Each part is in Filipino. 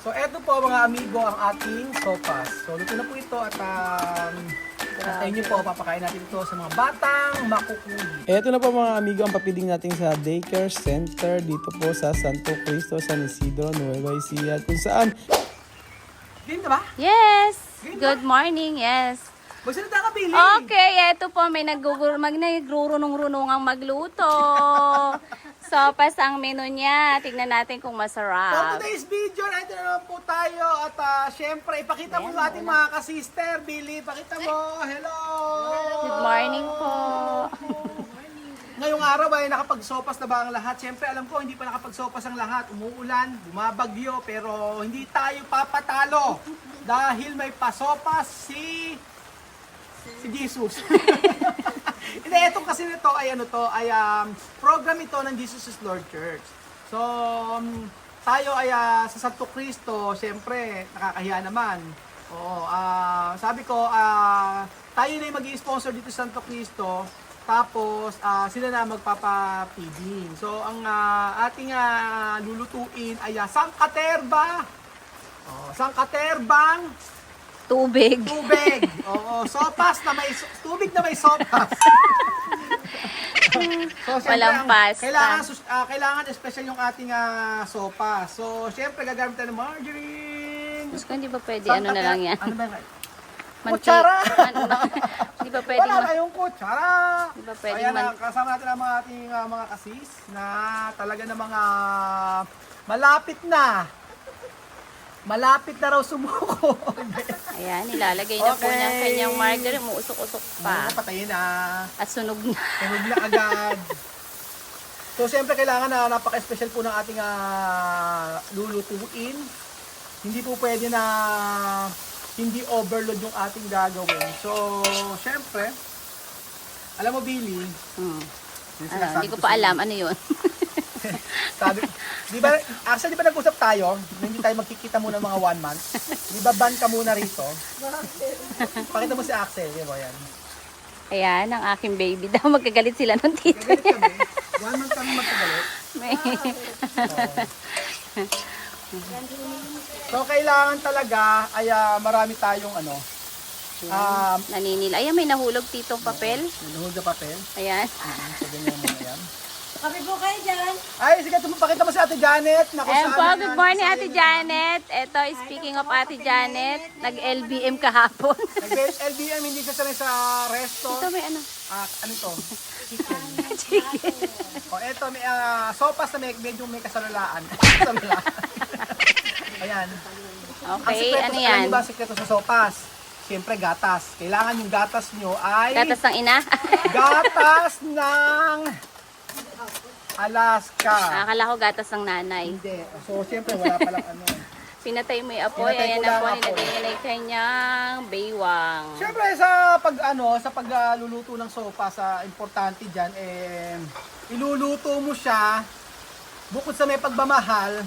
So eto po mga amigo ang ating sopas. So luto na po ito at sa inyo po papakain natin ito sa mga batang makukulit. Eto na po mga amigo ang papiling natin sa daycare center dito po sa Santo Cristo, San Isidro, Nueva Ecija, kung saan Game na ba? Yes! Good morning, yes. Magsalita ka, Billy! Okay, eto po, may nagrurunong-runungang magluto. Sopas ang menu niya. Tignan natin kung For masarap. today's video, ito na naman po tayo at syempre, ipakita mo yung ating mga kasister, Billy. Pakita mo, hello! Good morning po. Ngayong araw ay nakapagsopas na ba ang lahat? Siyempre alam ko hindi pa nakapagsopas ang lahat. Umuulan, bumabagyo, pero hindi tayo papatalo dahil may pasopas si Jesus. Hindi, itong kasi nito ay program ito ng Jesus is Lord Church. So, tayo ay sa Santo Cristo, siyempre nakakahiya naman. Oo, sabi ko, tayo na yung mag-i-sponsor dito sa Santo Cristo. Tapos, sila na magpapa-feeding. So, ang ating lulutuin ay sangkaterba. Sangkaterbang Tubig. tubig. Oo, sopas na may tubig na may sopas. So, syempre, Walang pasta. kailangan special yung ating sopas. So, syempre gagamit tayo ng margarine. Gusto ko, hindi ba pwede ano na lang yan? Ano ba yan? Manti- Kutsara! Hindi ba pwede Wala kayong kutsara! Di ba pwedeng Ayan, kasama natin ang mga ating mga kasis na talaga na mga malapit na raw sumuko. Ayan, nilalagay na po Okay. niya ang kanyang margarine. Umuusok-usok pa. Patayin na. At sunog na. Tunog na agad. So, siyempre kailangan na napaka-special po ng ating lulutuin. Hindi po pwede na hindi overload yung ating gagawin. So, siyempre, alam mo, Billy, yung sinasabi Hindi ko pa alam. Ano yun? Sabi, di ba, actually, di ba nag-usap tayo, na hindi tayo magkikita muna mga 1 month? Di ba ban ka muna rito? Pakita mo si Axel, di ba yan? Ayan, ang aking baby daw. Magkagalit sila ng tito Kagalit niya. kami, 1 month kami magkagalit. So, kailangan talaga ay marami tayong Naninil. Ayan, may nahulog titong papel. Nanuhod na papel. Ayan. So, ganyan mo na yan. Kami po kayo dyan. Ay, sige, pakita mo si Ate Janet. Naku, Ayan po, saan good yan? morning Sa Ate iyo. Janet. Ito, speaking of Ate Janet, nag-LBM kahapon. LBM, hindi siya sanay sa resto. Ito may ano. Ano to? Chicken. O, eto, may sopas na medyo may kasalalaan. Kasalalaan. Ayan. Okay, ano Alam yan? niyo ba ang sikreto sa sopas? Siyempre, gatas. Kailangan yung gatas nyo ay Gatas ng ina? gatas ng Alaska. Akala ko gatas ng nanay. Hindi. So, siyempre, wala palang ano. Pinatay mo yung apoy. Pinatay ko Ayan na lang po, apoy. nilagay niya na yung kanyang baywang. Siyempre, sa pagluluto ng sopas, importante dyan, iluluto mo siya, bukod sa may pagmamahal,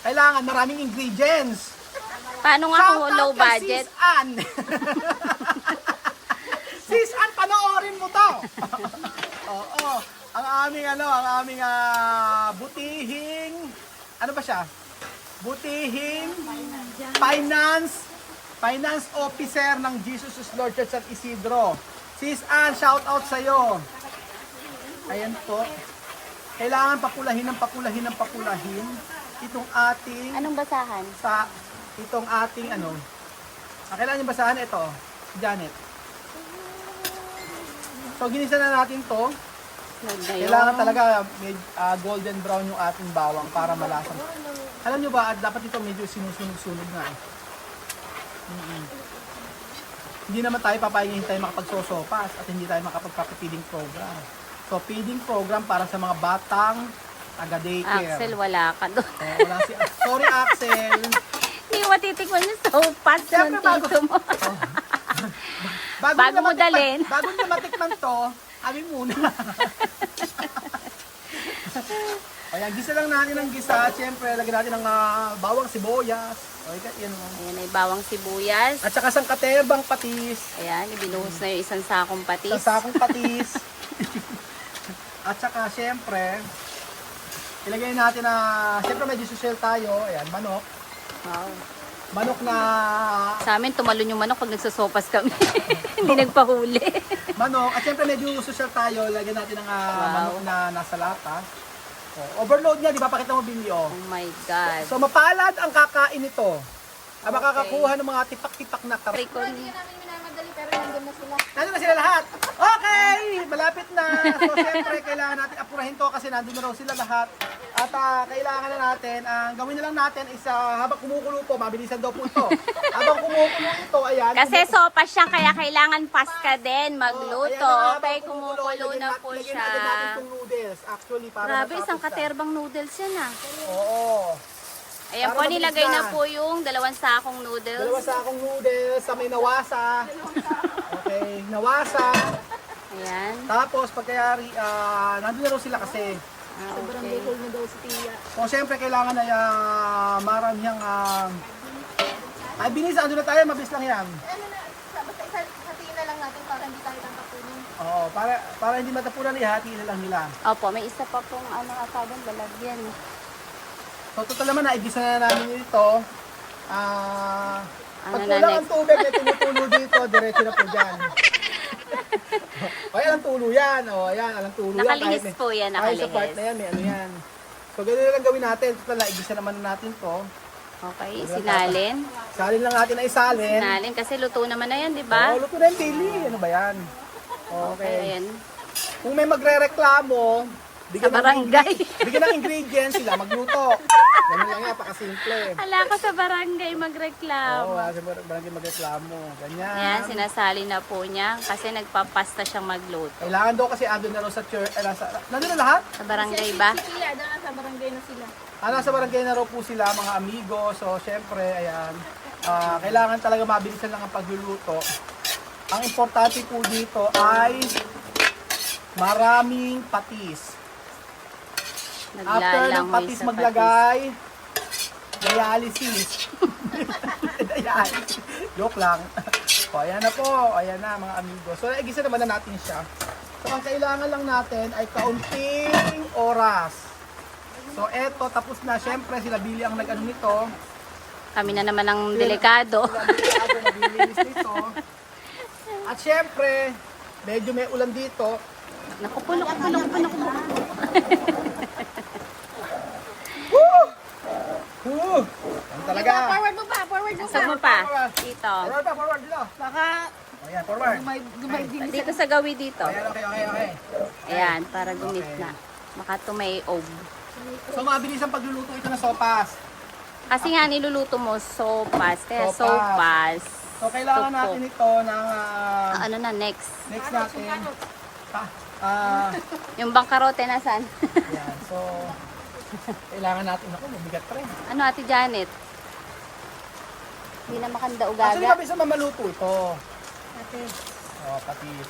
kailangan maraming ingredients. Paano nga kung low Shout out kay budget? Sis Ann. Sis Ann, panoorin mo to. Oo. Ang aming butihing, ano ba siya? Butihing finance officer ng Jesus is Lord Church at Isidro. Sis Ann, shout out sa'yo. Ayan po. Kailangan papulahin itong ating Anong basahan? kailangan yung basahan ito, Janet. So, ginisa na natin to. Kailangan talaga golden brown yung ating bawang para malasa. Alam nyo ba, dapat ito medyo sinusunog-sunog na eh. Hindi naman tayo papayagin tayo makapagsosopas at hindi tayo makapagpapipiding program. So, feeding program para sa mga batang taga-daycare. Axel, wala ka doon. Wala sorry, Axel. Hindi mo matitikman yung sopas ng Siyempre, tito mo. Bago mo dalhin. Bago nyo matikman to, amin muna. Ayan, gisa lang natin ng gisa. Siyempre, lagyan natin ng bawang sibuyas. Okay, yan. Ayan, may bawang sibuyas. At saka sangkaterbang patis. Ayan, ibinuhos na yung isang sakong patis. Sa sakong patis. At saka, siyempre, ilagay natin siyempre medyo social tayo. Ayan, manok. Wow. Manok na Sa amin, tumalon yung manok pag nagsasopas kami. Hindi nagpahuli. manok. At syempre medyo social tayo. Lagyan natin ng Wow. manok na nasa lata. Overload niya, di ba? Pakita mo, Billy, oh. Oh my God. So mapalad ang kakain nito. Ang makakakuha ng mga tipak-tipak na karne. Ricon. Nandun na sila lahat. Okay! Malapit na. So syempre kailangan natin apurahin to kasi nandun na raw sila lahat. At kailangan na natin, ang gawin na lang natin is habang kumukulo po, mabilisan daw po ito. Habang kumukulo ito, ayan. Kasi sopas siya, kaya kailangan paska din Ayan magluto. na, Okay, habang kumukulo na po lagyan siya. natin natin itong noodles. Actually, para Grabe, matapos isang na. katerbang noodles yan ah. Oo. Ayan Para po, nilagay mabilis na na. po yung 2 sakong noodles. Dalawa sa akong noodles sa may nawasa. Okay, nawasa. Ayan. Tapos pagkayari, nandun na raw sila kasi. Okay. So syempre kailangan na maramihang ay binis, ano na tayo, mabilis lang yan. Basta hatiin na lang natin para hindi tayo tatapunin. Oo, para hindi matapunan, ihati na lang nila. Opo, may isa pa pong ata doon, balagyan. So total naman na, igisa na namin ito. Ano Pag na kulang ang next? tubig, may tumutulo dito, diretso na po dyan. O, ayan ang tulo yan. O, ayan, alang tulo yan. Nakalihis Kahit may- po yan, Kahit sa part nakalihis. na yan, may ano yan. So, ganun na lang gawin natin. Total, igisa naman natin to. Okay, sinalin. Salin lang natin na isalin. Sinalin kasi luto naman na yan, di ba? Oo, luto na yung daily. Ano ba yan? Okay. Ayan. Kung may magre-reklamo, Sa barangay. bigyan ng ingredients sila magluto. Ganun lang yan, pakasimple. Hala ko sa barangay magreklamo. Oo, sa barangay magreklamo. Ganyan. Ayan, sinasali na po niya kasi nagpapasta siyang magluto. Kailangan daw kasi andun na raw sa church. Nandun na lahat? Sa barangay ba? Si Tia, doon sa barangay na sila. Nasa barangay na raw po sila, mga amigo. So, syempre, ayan. Kailangan talaga mabilisan lang ang pagluluto. Ang importante po dito ay maraming patis. After ng Naglalangoy patis sa maglagay, dialysis. Dialysis. Joke lang. O, ayan na po. Ayan na, mga amigo. So, naigisa naman na natin siya. So, ang kailangan lang natin ay kaunting oras. So, eto, tapos na. Siyempre, sila Billy ang nag-ano nito. Kami na naman ang delikado. Sila Billy ang naglilinis nito. At siyempre, medyo may ulan dito. Naku po. Yan talaga. Forward mo pa, forward mo pa. Saan mo pa? Dito. Forward pa, forward dito. Baka Ayan, forward. gumay din. Dito sa gawi dito. Ayan, okay. Ayan, para gumit na. Baka tumayob. So, mabilis ang pagluluto ito ng sopas. Kasi nga niluluto mo sopas. Kaya Sopas. sopas. So, kailangan Tupo. natin ito ng Ano na next? next natin. Yung bangkarote nasaan? Ayan, so, kailangan natin, ako, mabigat pa rin. Ano Ate Janet? Hindi na makanda Actually, ugaga. mabilis na mamaluto ito. Oh, patis.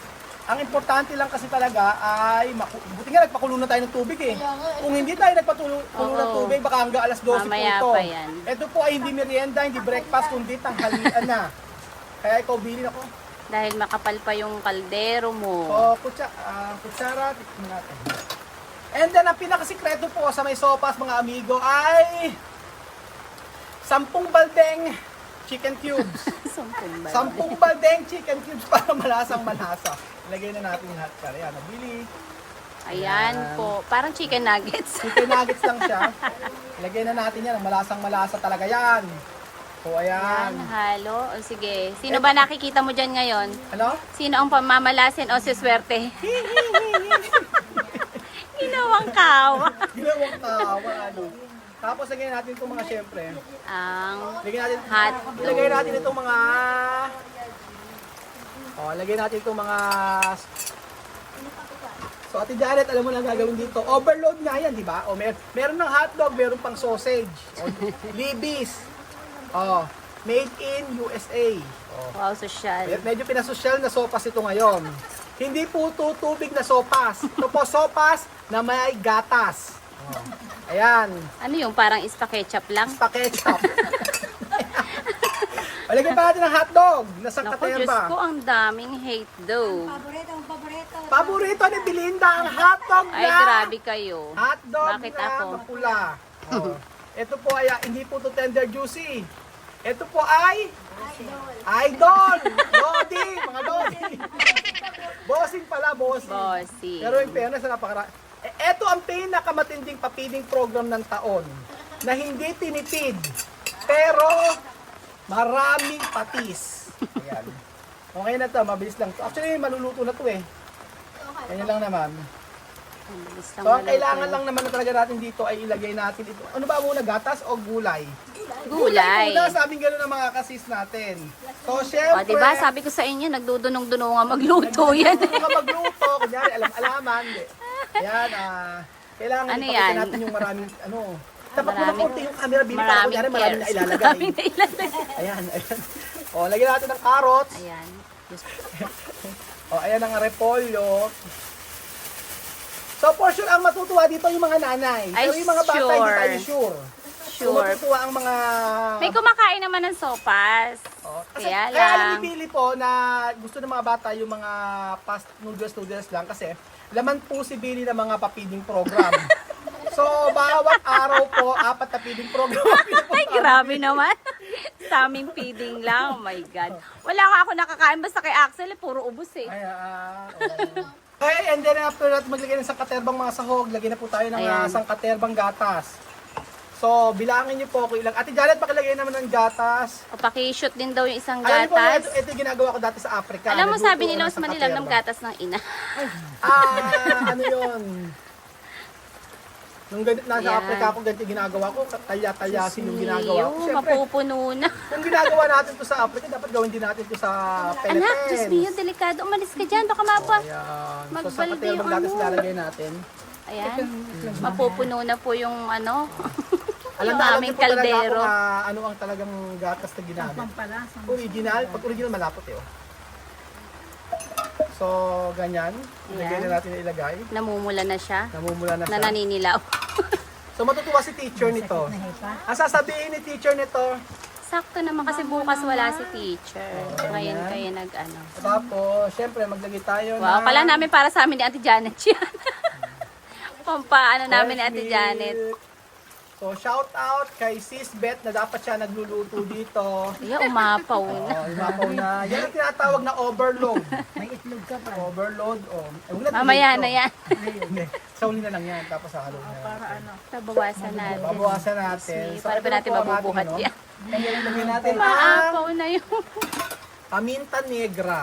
Ang importante lang kasi talaga ay, buti nga nagpakulo na tayo ng tubig eh. Kung hindi tayo nagpakulo ng Oo. tubig, baka hanggang alas 12 Mamaya po ito. pa yan. Ito po ay hindi merienda, hindi breakfast, kundi tanghalian na. Kaya ikaw, bilhin ako. Dahil makapal pa yung kaldero mo. So, kutsara, tikman natin. And then, ang pinakasikreto po sa may sopas, mga amigo, ay 10 baldeng chicken cubes. Sumpong ba? 10 baldeng chicken cubes para malasang-malasa. Ilagay na natin yung hot car. Ayan, nabili. Ayan po. Parang chicken nuggets. Chicken nuggets lang siya. Ilagay na natin yan. Malasang-malasa talaga yan. So, ayan. Ayan, halo. O sige. Sino ba nakikita mo dyan ngayon? Ano? Sino ang pamamalasin o siswerte? Ginawang kawa. Ginawang tawa. Ano? Tapos, lagyan natin itong mga syempre. Ang Lagyan natin, hotdog. ilagay natin itong mga... lagay natin itong mga... So, Ate Janet, alam mo na ang gagawin dito. Overload nga yan, di ba? Meron ng hotdog, meron pang sausage. Libis. Made in USA. Wow, social. Medyo pinasosyal na sopas ito ngayon. Hindi po ito tubig na sopas. Ito po sopas na may gatas. Ayan. Ano yung parang ispa-ketchup lang? Pa-ketchup. Palagyan pa natin ng hotdog. Nasa Naku, Diyos katerba. ko, ang daming hate daw. Paborito ni Belinda ang hotdog Ay, na grabe kayo. hotdog Bakit na ako? mapula. Ito po ay hindi po to tender juicy. Ito po ay Idol! Lodi! Mga Lodi! Bossing pala, bossing. Bossy. Pero in fairness, ito ang pinakamatinding papiding program ng taon na hindi tinipid, pero maraming patis. Ayan. Okay na to, mabilis lang to. Actually, maluluto na to eh. Ganyan lang naman. Ang bilis lang So, ang maluto. kailangan lang naman na talaga natin dito ay ilagay natin ito. Ano ba muna, gatas o gulay? Gulay. Muna, sabing gano'n ng mga kasis natin. So, O, syempre, diba, sabi ko sa inyo, nagdudunong-dunong magluto yan. Kung ka magluto, kunyari, alam-alaman. Ayan, kailangan Ano ipakita yan? natin yung maraming, tapat mo na Maraming- konti yung camera, Bini, para Maraming kunyari, maraming na cares. ilalagay. Maraming na ilalagay. Ayan, ayan. O, lagyan natin ng carrots. Ayan. Diyos ko. O, ayan ang repolyo. So, for sure, ang matutuwa dito yung mga nanay. Ay, Pero yung mga bata, hindi sure. tayo sure. So, Sure. matutuwa ang mga... May kumakain naman ng sopas. Oh, kasi, Kaya kaya alam lang. ni Billy po na gusto ng mga bata yung mga fast noodles lang kasi laman po si Billy ng mga papiding program. So, bawat araw po, 4 na feeding program. Ay, grabe naman. Sa aming feeding lang. Oh my God. Wala nga ako nakakain. Basta kay Axel, puro ubos eh. Ay, okay, and then after that, maglagay ng sangkaterbang mga sahog. Lagyan na po tayo ng Ayan. sangkaterbang gatas. So, bilangin niyo po kung ilang. Ate Janet, pakilagay naman ng gatas. O, paki-shoot din daw yung isang Alam niyo po, gatas. ito yung ginagawa ko dati sa Africa. Alam mo, Nagluto sabi nila, ako mas ng manilam ng sangkaterba. gatas ng ina. Ano yun? Nung nasa Yan. Africa ako, ganito yung ginagawa ko. Talya-talyasin yung ginagawa ko. Iyo, Siyempre, mapupuno na. kung ginagawa natin to sa Africa, dapat gawin din natin to sa Philippines. Anak, Diyos mio, delikado. Umalis ka dyan, baka mapa. Ayan. So, Magbalde sa katerbang yung gatas ano. lalagay natin. Ayan. Mapupuno na po yung ano. Alam yung na alam aming niyo po talaga ako kaldero. na ano ang talagang gatas na ginamit. Original, pag original malapot eh. Oh. So, ganyan. Ilagay Ayan. na natin na ilagay. Namumula na siya. Namumula na Na siya. naninilaw. So, matutuwa si teacher nito. Ang sasabihin ni teacher nito, Sakto naman kasi bukas wala si teacher. Ngayon ayan. kayo nag-ano. tapos, syempre, maglagay tayo Wow, ng pala namin para sa amin ni Ate Janet yan. Pampaano namin ni Ate fresh Janet. milk. So, shout out kay Sis Beth na dapat siya nagluluto dito. Iya, umapaw na. Oh, imapaw na. Yan ang tinatawag na overload. May itlog ka pa. Overload. Oh. Huwag na Mamaya tuloy na ito. yan. Hindi. Sauli na lang yan. Tapos halo na. Babawasan natin. Babawasan natin. Sige, para ba ito natin po ang ating, mabubuhat ano, yan? And then, ilagay natin ang Maapaw na yung... paminta negra.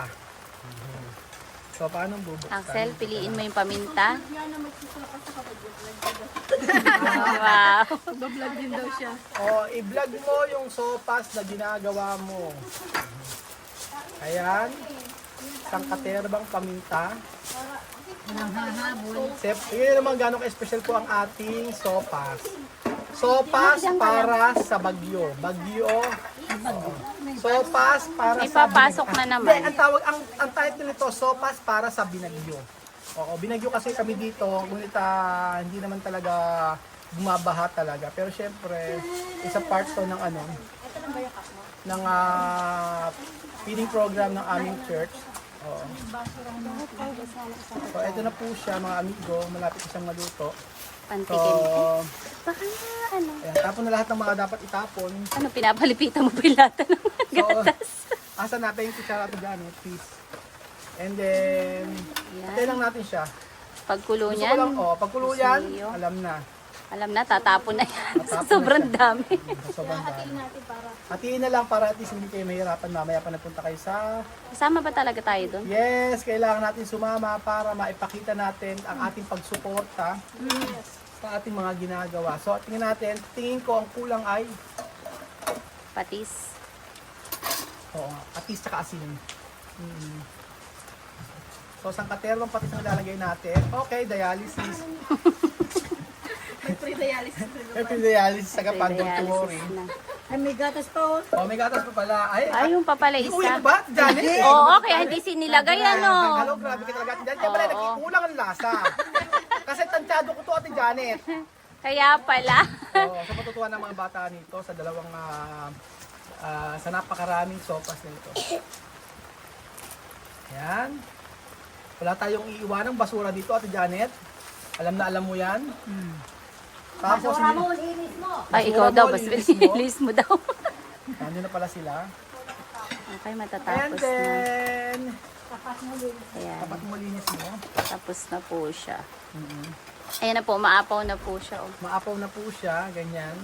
So, paano bubuksan? Axel, piliin mo yung paminta. Wow. O, i-vlog mo yung sopas na ginagawa mo. Ayan. Sangkaterbang paminta. Sep, yun naman gano'ng ka-special po ang ating sopas. Sopas para sa bagyo. Bagyo. Oo. Sopas para May sa papasok na naman. Hindi, ang tawag, ang title nito, sopas para sa binagyo. Oo, binagyo kasi kami dito, ngunit hindi naman talaga bumabaha talaga. Pero syempre, isa part to ng ano, ng feeding program ng aming church. Oo. So, ito na po siya mga amigo, malapit na siyang maluto. So, Pantikin. Baka nga, ano. ayan, tapon na lahat ng mga dapat itapon. Ano, pinapalipitan mo pa yung lata ng So, gatas. asa natin yung kutsara ito dyan, please. And then, Yan. hintay lang natin siya. Pagkulo Gusto ko niyan, lang, pagkulo yan, Siyo. alam na. alam na, tatapon na yan. Tatapon na Sobrang siya. dami. Sobrang dami. Hatiin na lang para at least hindi kayo mahirapan mamaya pa nagpunta kayo sa... Kasama ba talaga tayo doon? Yes, kailangan natin sumama para maipakita natin ang ating pagsuporta sa ating mga ginagawa. So, tingnan natin, tingin ko ang kulang ay, Patis. oo, atis tsaka asin. So, sangkaterbang patis ang ilalagay natin. Okay, dialysis. May pre-dialysis sa kapag, don't Dialysis worry. na. Oh, may gatas pa pala. Ay, Ay, yung papala Uy, isa. ba? Janet? Oo, kaya hindi sinilagay ano. Hello, grabe ka talaga. Diyan kaya pala Oo. nagkukulang ang lasa. Kasi tansyado ko to, Ate Janet. Kaya pala. So matutuwa ng mga bata nito sa dalawang sa napakaraming sopas nito. Ayan. Wala tayong iiwanang basura dito, Ate Janet. Alam na alam mo yan. Tapos, Ay, ikaw daw, basta linis mo. linis mo daw. Nandun na pala sila. Okay, And matatapos na. then, Ayan, tapat mo linis mo. tapos na po siya. Ayan na po, maapaw na po siya. Oh. Maapaw na po siya, ganyan.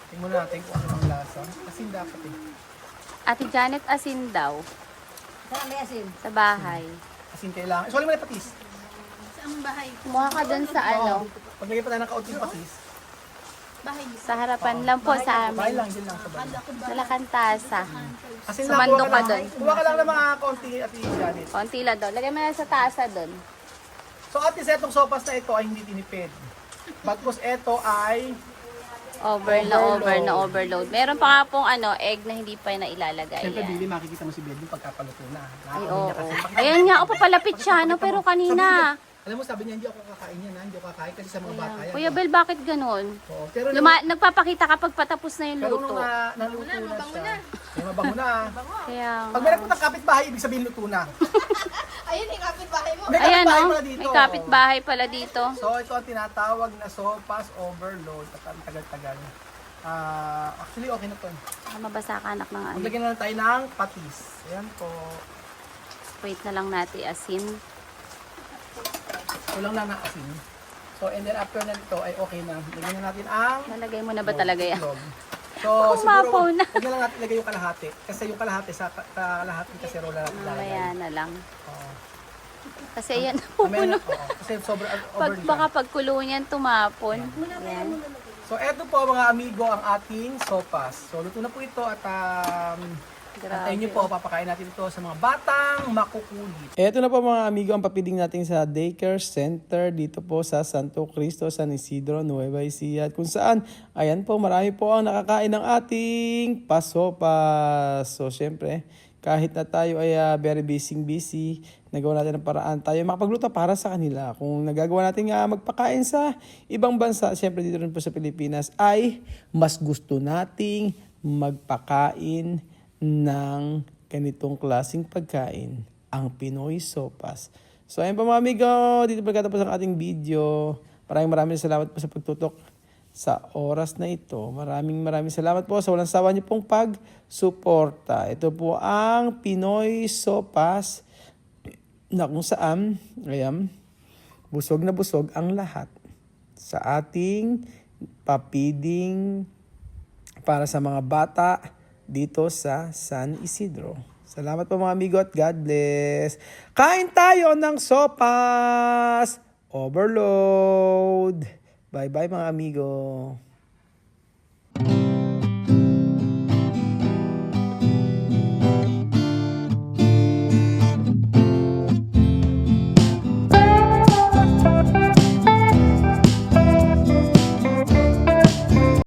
Tingnan natin kung ano ang lasa. Kasi dapat eh. Ate Janet, asin daw. Saan may asin? Sa bahay. Asin kailangan. Sorry mo na patis. Ang bahay. Kumuha ka dun sa ano, Paglagay pa tayo ng kaunting patis. Bahay niyo. sa harapan lang po sa Bahay amin. lang, din lang sa bahay. Nalakantasa. Asin lang, Sumando kuha ka lang. dun. Kuha ka lang ng mga kaunti at Janet. Konti lang daw. Lagay mo na sa tasa dun. So at least itong sopas na ito ay hindi tinipid. Bagkus ito ay Overload. Meron pa nga pong ano, egg na hindi pa na ilalagay. siyempre Yan. Billy, makikita mo si Billy pagkapaluto na. Ay, Nakakawin oo. niya kasi. Ayan nga, o papalapit siya, no? Pero kanina. Alam mo, sabi niya, hindi ako kakain yan, ha? Hindi ako kakain kasi sa mga bata yan. Kuya Bel, bakit ganun? Oo, pero Nagpapakita kapag patapos na yung pero luto. nung naluto na siya. Ay, mabango na. Kaya Pag may nagpunta kapitbahay, ibig sabihin luto na. Ayun yung kapitbahay mo. May ayan, kapitbahay no? pala dito. May kapitbahay pala dito. So ito ang tinatawag na sopas overload at ang tagal-tagal. Actually, okay na to. Baka mabasa ka, anak ng ano. Maglagyan na lang tayo ng patis. Ayan po. Wait na lang natin asin. Kulang lang ng asin. So, and then after na ito ay okay na. Lagyan na natin ang Nalagay mo na ba talaga yan? itlog. So, Umapaw siguro, na. huwag na lang natin ilagay yung kalahati. Kasi yung kalahati sa kalahati kasi rola natin lalagay. Mamaya na lang. Oo. Kasi yan, Mamaya pupuno. na- oo. Kasi sobrang Pag, over baka yan. pagkulo niyan, tumapon. Yan. So, eto po mga amigo ang ating sopas. So, luto na po ito at antayin nyo po, papakain natin ito sa mga batang makukulit. Eto na po mga amigo ang papiling natin sa daycare center dito po sa Santo Cristo, San Isidro, Nueva Ecija. Kung saan, ayan po, marami po ang nakakain ng ating pasopas. So, syempre, kahit na tayo ay very busy, nagawa natin ng paraan tayo makapagluto para sa kanila. Kung nagagawa natin magpakain sa ibang bansa, syempre dito rin po sa Pilipinas, ay mas gusto nating magpakain ng ganitong klaseng pagkain, ang Pinoy Sopas. So ayun po mga amigo, dito pagkatapos ang ating video. Maraming salamat po sa pagtutok sa oras na ito. Maraming salamat po sa walang sawa niyo pong pagsuporta. Ito po ang Pinoy Sopas na kung saan, ayan, busog na busog ang lahat sa ating papiding para sa mga bata dito sa San Isidro. Salamat po mga amigo at God bless. Kain tayo ng sopas overload. Bye-bye mga amigo.